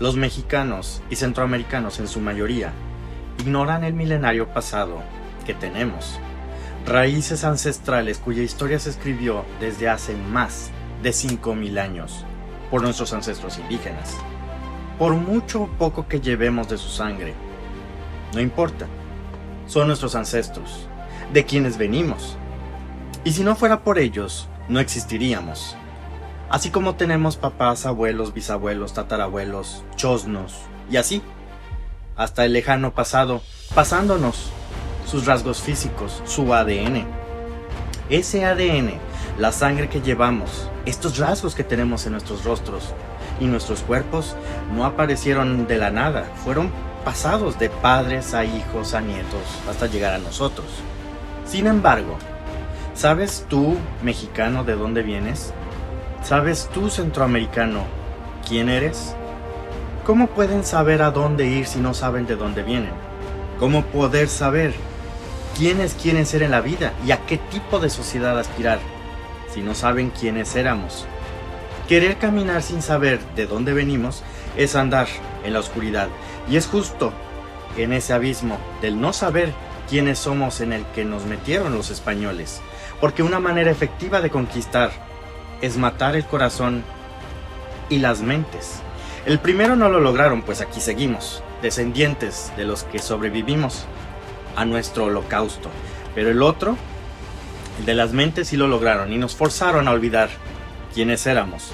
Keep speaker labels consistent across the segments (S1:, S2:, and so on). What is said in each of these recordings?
S1: Los mexicanos y centroamericanos en su mayoría ignoran el milenario pasado que tenemos, raíces ancestrales cuya historia se escribió desde hace más de 5000 años por nuestros ancestros indígenas. Por mucho o poco que llevemos de su sangre, no importa, son nuestros ancestros, de quienes venimos. Y si no fuera por ellos, no existiríamos. Así como tenemos papás, abuelos, bisabuelos, tatarabuelos, chosnos, y así, hasta el lejano pasado, pasándonos sus rasgos físicos, su ADN. Ese ADN, la sangre que llevamos, estos rasgos que tenemos en nuestros rostros y nuestros cuerpos, no aparecieron de la nada, fueron pasados de padres a hijos, a nietos, hasta llegar a nosotros. Sin embargo, ¿sabes tú, mexicano, de dónde vienes? ¿Sabes tú, centroamericano, quién eres? ¿Cómo pueden saber a dónde ir si no saben de dónde vienen? ¿Cómo poder saber quiénes quieren ser en la vida y a qué tipo de sociedad aspirar si no saben quiénes éramos? Querer caminar sin saber de dónde venimos es andar en la oscuridad, y es justo en ese abismo del no saber quiénes somos en el que nos metieron los españoles, porque una manera efectiva de conquistar es matar el corazón y las mentes. El primero no lo lograron, pues aquí seguimos, descendientes de los que sobrevivimos a nuestro holocausto, pero el otro, el de las mentes, sí lo lograron y nos forzaron a olvidar quiénes éramos.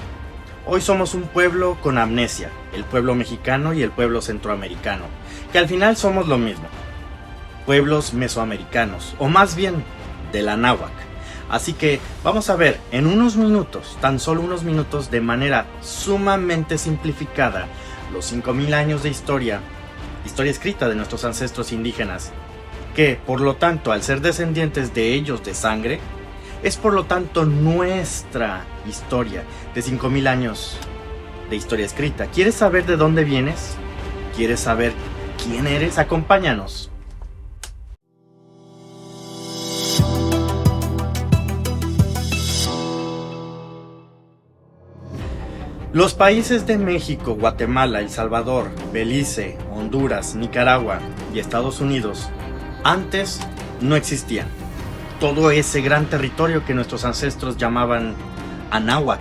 S1: Hoy somos un pueblo con amnesia, el pueblo mexicano y el pueblo centroamericano, que al final somos lo mismo, pueblos mesoamericanos, o más bien de la náhuac. Así que vamos a ver en unos minutos, tan solo unos minutos, de manera sumamente simplificada, los 5000 años de historia escrita de nuestros ancestros indígenas, que por lo tanto, al ser descendientes de ellos de sangre, es por lo tanto nuestra historia de 5000 años de historia escrita. ¿Quieres saber de dónde vienes? ¿Quieres saber quién eres? Acompáñanos. Los países de México, Guatemala, El Salvador, Belice, Honduras, Nicaragua y Estados Unidos antes no existían. Todo ese gran territorio que nuestros ancestros llamaban Anáhuac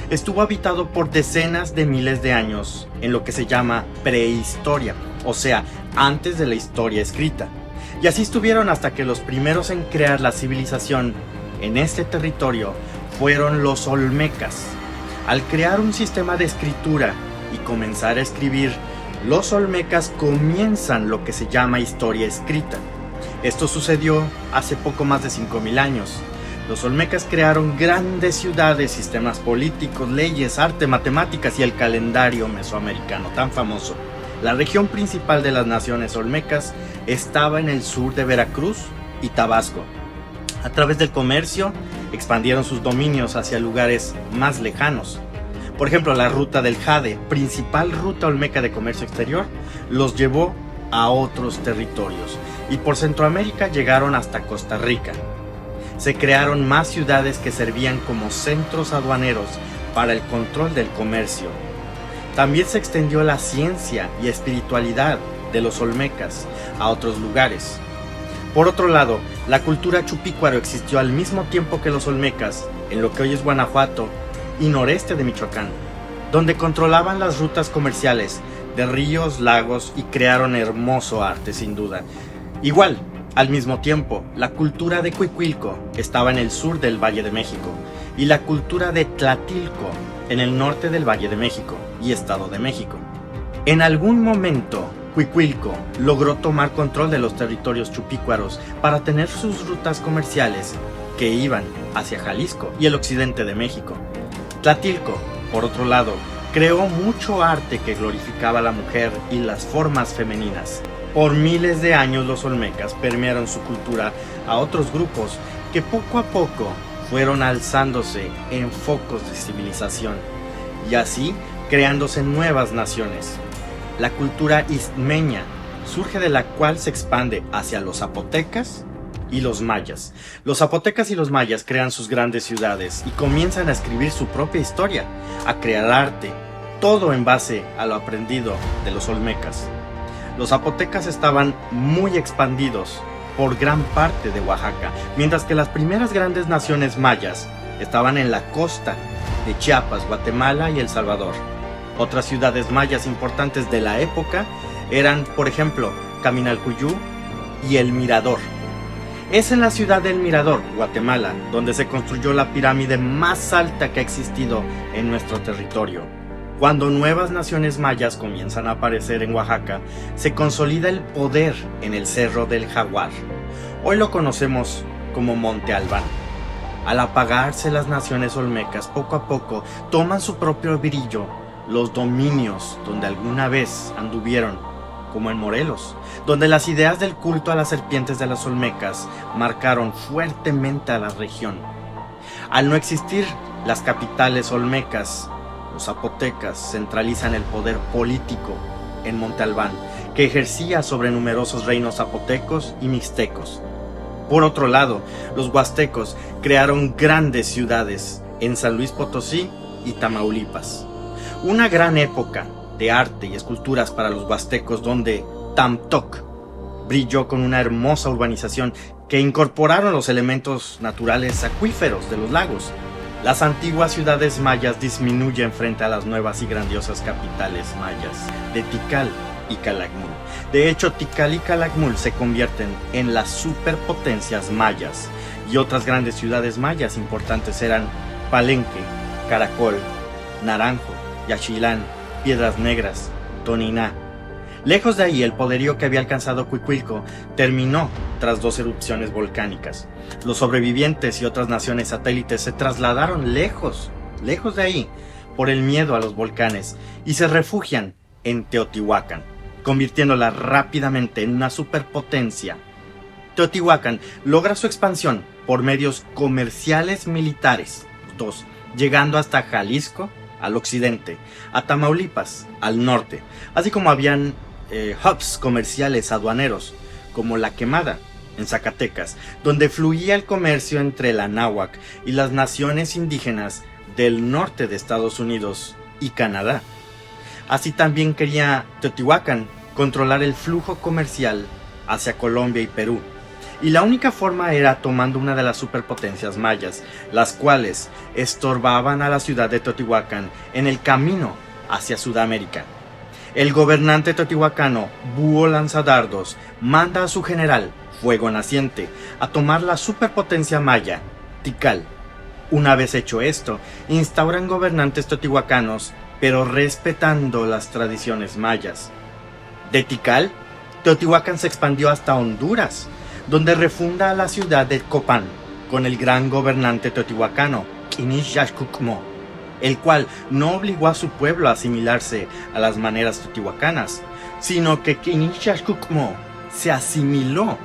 S1: estuvo habitado por decenas de miles de años en lo que se llama prehistoria, o sea, antes de la historia escrita. Y así estuvieron hasta que los primeros en crear la civilización en este territorio fueron los olmecas. Al crear un sistema de escritura y comenzar a escribir, los olmecas comienzan lo que se llama historia escrita. Esto sucedió hace poco más de 5000 años. Los olmecas crearon grandes ciudades, sistemas políticos, leyes, arte, matemáticas y el calendario mesoamericano tan famoso. La región principal de las naciones olmecas estaba en el sur de Veracruz y Tabasco. A través del comercio, expandieron sus dominios hacia lugares más lejanos. Por ejemplo, la ruta del jade, principal ruta olmeca de comercio exterior, los llevó a otros territorios, y por Centroamérica llegaron hasta Costa Rica. Se crearon más ciudades que servían como centros aduaneros para el control del comercio. También se extendió la ciencia y espiritualidad de los olmecas a otros lugares. Por otro lado, la cultura chupícuaro existió al mismo tiempo que los olmecas en lo que hoy es Guanajuato y noreste de Michoacán, donde controlaban las rutas comerciales de ríos, lagos y crearon hermoso arte sin duda. Igual, al mismo tiempo, la cultura de Cuicuilco estaba en el sur del Valle de México y la cultura de Tlatilco en el norte del Valle de México y Estado de México. En algún momento, Cuicuilco logró tomar control de los territorios chupícuaros para tener sus rutas comerciales que iban hacia Jalisco y el occidente de México. Tlatilco, por otro lado, creó mucho arte que glorificaba a la mujer y las formas femeninas. Por miles de años los olmecas permearon su cultura a otros grupos que poco a poco fueron alzándose en focos de civilización y así creándose nuevas naciones. La cultura istmeña surge de la cual se expande hacia los zapotecas y los mayas. Los zapotecas y los mayas crean sus grandes ciudades y comienzan a escribir su propia historia, a crear arte, todo en base a lo aprendido de los olmecas. Los zapotecas estaban muy expandidos por gran parte de Oaxaca, mientras que las primeras grandes naciones mayas estaban en la costa de Chiapas, Guatemala y El Salvador. Otras ciudades mayas importantes de la época eran, por ejemplo, Caminalcuyú y El Mirador. Es en la ciudad del Mirador, Guatemala, donde se construyó la pirámide más alta que ha existido en nuestro territorio. Cuando nuevas naciones mayas comienzan a aparecer en Oaxaca, se consolida el poder en el Cerro del Jaguar. Hoy lo conocemos como Monte Albán. Al apagarse las naciones olmecas, poco a poco toman su propio brillo los dominios donde alguna vez anduvieron, como en Morelos, donde las ideas del culto a las serpientes de las olmecas marcaron fuertemente a la región. Al no existir las capitales olmecas, los zapotecas centralizan el poder político en Monte Albán, que ejercía sobre numerosos reinos zapotecos y mixtecos. Por otro lado, los huastecos crearon grandes ciudades en San Luis Potosí y Tamaulipas. Una gran época de arte y esculturas para los huastecos, donde Tamtoc brilló con una hermosa urbanización que incorporaron los elementos naturales acuíferos de los lagos. Las antiguas ciudades mayas disminuyen frente a las nuevas y grandiosas capitales mayas de Tikal y Calakmul. De hecho, Tikal y Calakmul se convierten en las superpotencias mayas, y otras grandes ciudades mayas importantes eran Palenque, Caracol, Naranjo, Yaxchilán, Piedras Negras, Toniná. Lejos de ahí, el poderío que había alcanzado Cuicuilco terminó tras 2 erupciones volcánicas. Los sobrevivientes y otras naciones satélites se trasladaron lejos de ahí, por el miedo a los volcanes, y se refugian en Teotihuacán, convirtiéndola rápidamente en una superpotencia. Teotihuacán logra su expansión por medios comerciales militares, llegando hasta Jalisco al occidente, a Tamaulipas al norte, así como habían hubs comerciales aduaneros, como La Quemada, en Zacatecas, donde fluía el comercio entre la náhuatl y las naciones indígenas del norte de Estados Unidos y Canadá. Así también quería Teotihuacán controlar el flujo comercial hacia Colombia y Perú, y la única forma era tomando una de las superpotencias mayas, las cuales estorbaban a la ciudad de Teotihuacán en el camino hacia Sudamérica. El gobernante teotihuacano, Búho Lanzadardos, manda a su general, Fuego Naciente, a tomar la superpotencia maya, Tikal. Una vez hecho esto, instauran gobernantes teotihuacanos, pero respetando las tradiciones mayas. De Tikal, Teotihuacán se expandió hasta Honduras, donde refunda la ciudad de Copán, con el gran gobernante teotihuacano, Quinish-Yaxcucmo, el cual no obligó a su pueblo a asimilarse a las maneras teotihuacanas, sino que Quinish-Yaxcucmo se asimiló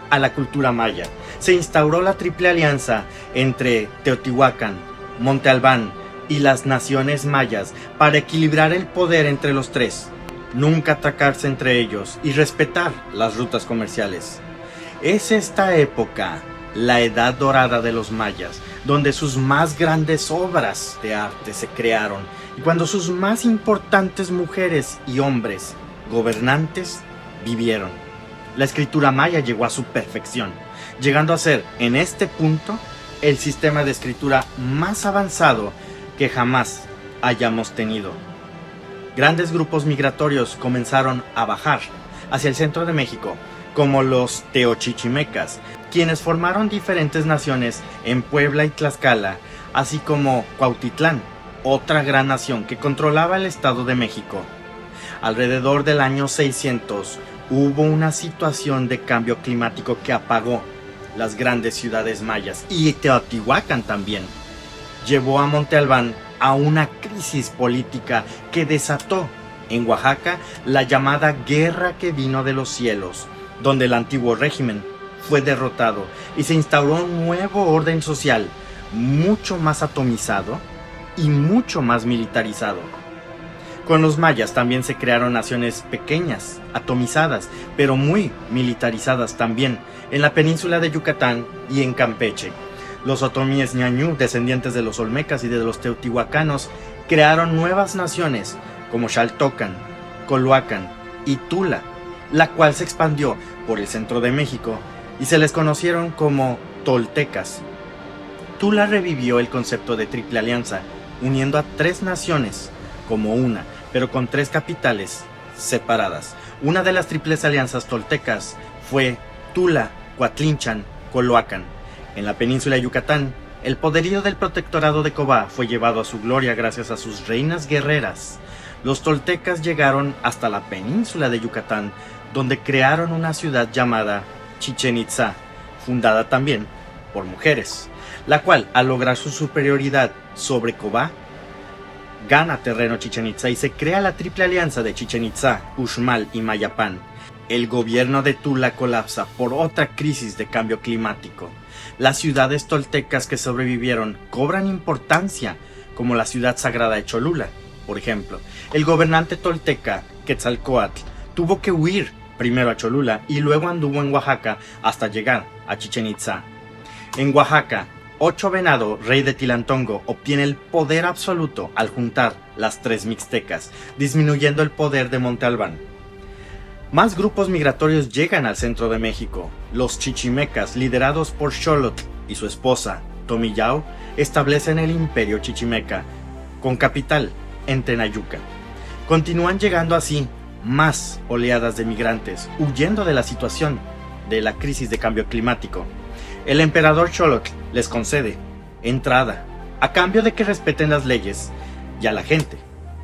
S1: a la cultura maya. Se instauró la triple alianza entre Teotihuacán, Monte Albán y las naciones mayas para equilibrar el poder entre los tres, nunca atacarse entre ellos y respetar las rutas comerciales. Es esta época la edad dorada de los mayas, donde sus más grandes obras de arte se crearon y cuando sus más importantes mujeres y hombres gobernantes vivieron. La escritura maya llegó a su perfección, llegando a ser, en este punto, el sistema de escritura más avanzado que jamás hayamos tenido. Grandes grupos migratorios comenzaron a bajar hacia el centro de México, como los teochichimecas, quienes formaron diferentes naciones en Puebla y Tlaxcala, así como Cuautitlán, otra gran nación que controlaba el Estado de México. Alrededor del año 600 hubo una situación de cambio climático que apagó las grandes ciudades mayas, y Teotihuacán también. Llevó a Monte Albán a una crisis política que desató en Oaxaca la llamada Guerra que vino de los cielos, donde el antiguo régimen fue derrotado y se instauró un nuevo orden social mucho más atomizado y mucho más militarizado. Con los mayas también se crearon naciones pequeñas, atomizadas, pero muy militarizadas también, en la península de Yucatán y en Campeche. Los otomíes ñañú, descendientes de los olmecas y de los teotihuacanos, crearon nuevas naciones como Xaltocan, Coloacan y Tula, la cual se expandió por el centro de México y se les conocieron como toltecas. Tula revivió el concepto de Triple Alianza, uniendo a 3 naciones como una, pero con 3 capitales separadas. Una de las triples alianzas toltecas fue Tula, Coatlinchan, Coloacan. En la península de Yucatán, el poderío del protectorado de Cobá fue llevado a su gloria gracias a sus reinas guerreras. Los toltecas llegaron hasta la península de Yucatán, donde crearon una ciudad llamada Chichén Itzá, fundada también por mujeres, la cual, al lograr su superioridad sobre Cobá, gana terreno Chichén Itzá y se crea la triple alianza de Chichén Itzá, Uxmal y Mayapán. El gobierno de Tula colapsa por otra crisis de cambio climático. Las ciudades toltecas que sobrevivieron cobran importancia, como la ciudad sagrada de Cholula. Por ejemplo, el gobernante tolteca Quetzalcóatl tuvo que huir primero a Cholula y luego anduvo en Oaxaca hasta llegar a Chichén Itzá. En Oaxaca, Ocho Venado, rey de Tilantongo, obtiene el poder absoluto al juntar las 3 mixtecas, disminuyendo el poder de Monte Albán. Más grupos migratorios llegan al centro de México. Los chichimecas, liderados por Xolotl y su esposa, Tomillao, establecen el imperio chichimeca, con capital en Tenayuca. Continúan llegando así más oleadas de migrantes, huyendo de la situación de la crisis de cambio climático. El emperador Xolotl les concede entrada, a cambio de que respeten las leyes y a la gente,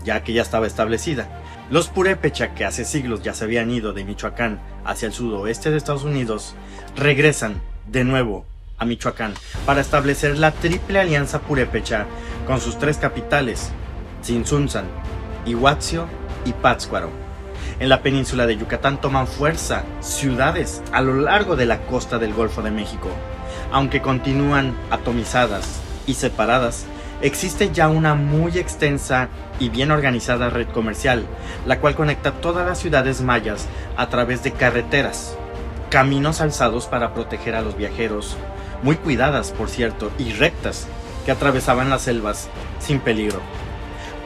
S1: ya que ya estaba establecida. Los purépecha, que hace siglos ya se habían ido de Michoacán hacia el sudoeste de Estados Unidos, regresan de nuevo a Michoacán para establecer la triple alianza purépecha con sus 3 capitales, Tzintzuntzan, Iguazio y Pátzcuaro. En la península de Yucatán toman fuerza ciudades a lo largo de la costa del Golfo de México. Aunque continúan atomizadas y separadas, existe ya una muy extensa y bien organizada red comercial, la cual conecta todas las ciudades mayas a través de carreteras, caminos alzados para proteger a los viajeros, muy cuidadas por cierto, y rectas, que atravesaban las selvas sin peligro.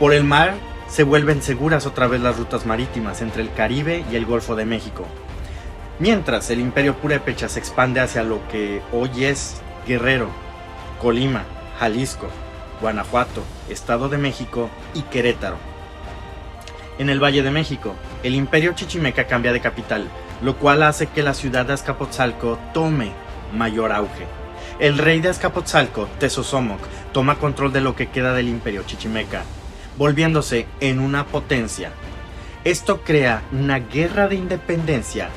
S1: Por el mar se vuelven seguras otra vez las rutas marítimas entre el Caribe y el Golfo de México. Mientras el imperio purépecha se expande hacia lo que hoy es Guerrero, Colima, Jalisco, Guanajuato, Estado de México y Querétaro. En el Valle de México, el imperio chichimeca cambia de capital, lo cual hace que la ciudad de Azcapotzalco tome mayor auge. El rey de Azcapotzalco, Tezosomoc, toma control de lo que queda del imperio chichimeca, volviéndose en una potencia. Esto crea una guerra de independencia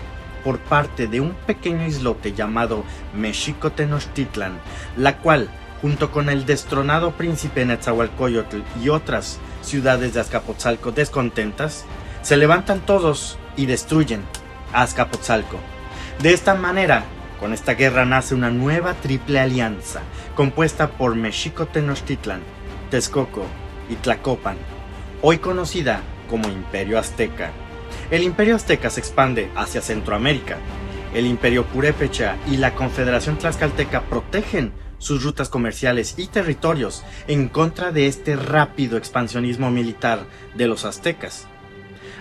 S1: por parte de un pequeño islote llamado Mexico Tenochtitlan, la cual, junto con el destronado príncipe Netzahualcóyotl y otras ciudades de Azcapotzalco descontentas, se levantan todos y destruyen a Azcapotzalco. De esta manera, con esta guerra nace una nueva triple alianza, compuesta por Mexico Tenochtitlan, Texcoco y Tlacopan, hoy conocida como Imperio Azteca. El Imperio Azteca se expande hacia Centroamérica. El Imperio Purépecha y la Confederación Tlaxcalteca protegen sus rutas comerciales y territorios en contra de este rápido expansionismo militar de los aztecas.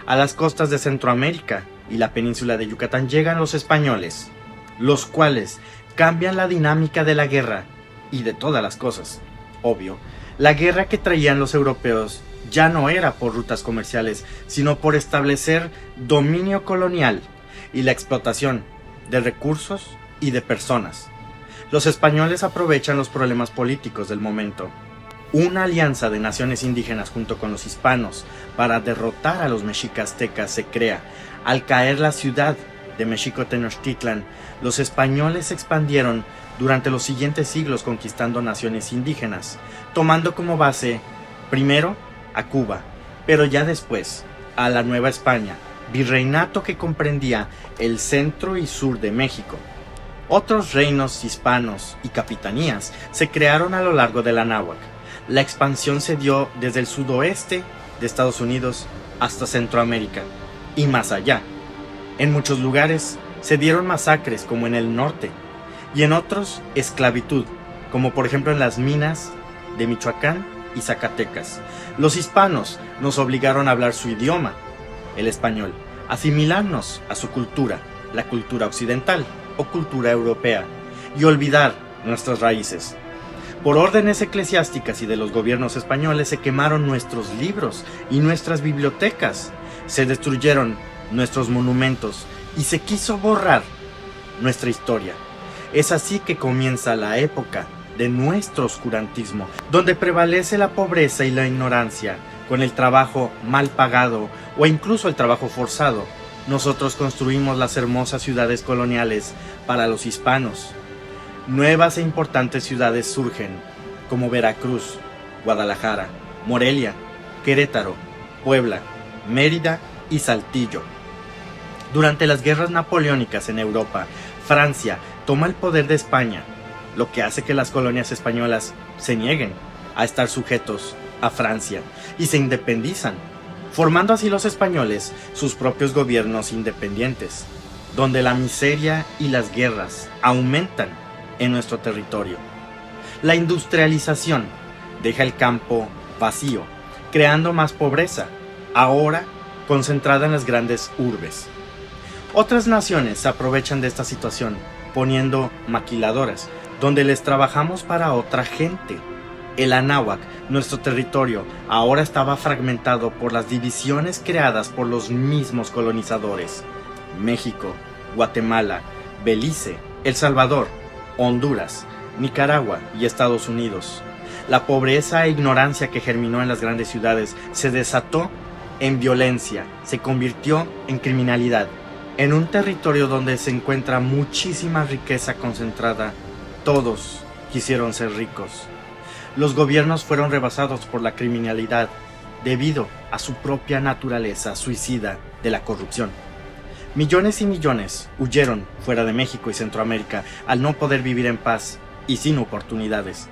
S1: A las costas de Centroamérica y la península de Yucatán llegan los españoles, los cuales cambian la dinámica de la guerra y de todas las cosas. Obvio, la guerra que traían los europeos ya no era por rutas comerciales, sino por establecer dominio colonial y la explotación de recursos y de personas. Los españoles aprovechan los problemas políticos del momento. Una alianza de naciones indígenas junto con los hispanos para derrotar a los mexicaztecas se crea. Al caer la ciudad de Mexico Tenochtitlan, los españoles se expandieron durante los siguientes siglos conquistando naciones indígenas, tomando como base, primero, a Cuba, pero ya después, a la Nueva España, virreinato que comprendía el centro y sur de México. Otros reinos hispanos y capitanías se crearon a lo largo de la náhuac. La expansión se dio desde el sudoeste de Estados Unidos hasta Centroamérica y más allá. En muchos lugares se dieron masacres como en el norte y en otros esclavitud, como por ejemplo en las minas de Michoacán y Zacatecas. Los hispanos nos obligaron a hablar su idioma, el español, asimilarnos a su cultura, la cultura occidental o cultura europea, y olvidar nuestras raíces. Por órdenes eclesiásticas y de los gobiernos españoles se quemaron nuestros libros y nuestras bibliotecas, se destruyeron nuestros monumentos y se quiso borrar nuestra historia. Es así que comienza la época de nuestro oscurantismo, donde prevalece la pobreza y la ignorancia. Con el trabajo mal pagado o incluso el trabajo forzado, nosotros construimos las hermosas ciudades coloniales para los hispanos. Nuevas e importantes ciudades surgen, como Veracruz, Guadalajara, Morelia, Querétaro, Puebla, Mérida y Saltillo. Durante las guerras napoleónicas en Europa, Francia toma el poder de España, lo que hace que las colonias españolas se nieguen a estar sujetos a Francia y se independizan, formando así los españoles sus propios gobiernos independientes, donde la miseria y las guerras aumentan en nuestro territorio. La industrialización deja el campo vacío, creando más pobreza, ahora concentrada en las grandes urbes. Otras naciones se aprovechan de esta situación, poniendo maquiladoras, donde les trabajamos para otra gente. El Anáhuac, nuestro territorio, ahora estaba fragmentado por las divisiones creadas por los mismos colonizadores. México, Guatemala, Belice, El Salvador, Honduras, Nicaragua y Estados Unidos. La pobreza e ignorancia que germinó en las grandes ciudades se desató en violencia, se convirtió en criminalidad. En un territorio donde se encuentra muchísima riqueza concentrada, todos quisieron ser ricos. Los gobiernos fueron rebasados por la criminalidad debido a su propia naturaleza suicida de la corrupción. Millones y millones huyeron fuera de México y Centroamérica al no poder vivir en paz y sin oportunidades,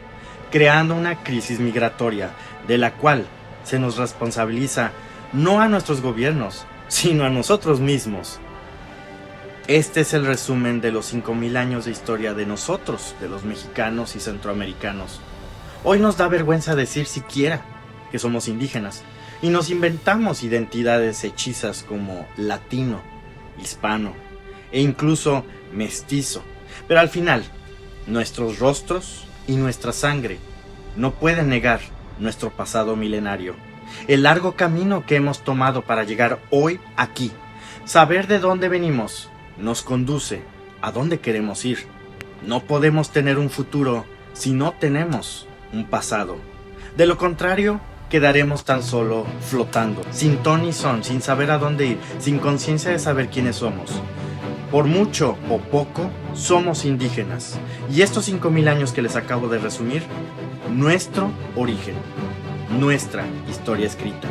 S1: creando una crisis migratoria de la cual se nos responsabiliza no a nuestros gobiernos, sino a nosotros mismos. Este es el resumen de los 5000 años de historia de nosotros, de los mexicanos y centroamericanos. Hoy nos da vergüenza decir siquiera que somos indígenas y nos inventamos identidades hechizas como latino, hispano e incluso mestizo. Pero al final, nuestros rostros y nuestra sangre no pueden negar nuestro pasado milenario, el largo camino que hemos tomado para llegar hoy aquí. Saber de dónde venimos nos conduce a dónde queremos ir. No podemos tener un futuro si no tenemos un pasado. De lo contrario, quedaremos tan solo flotando, sin ton ni son, sin saber a dónde ir, sin conciencia de saber quiénes somos. Por mucho o poco, somos indígenas. Y estos 5000 años que les acabo de resumir, nuestro origen, nuestra historia escrita.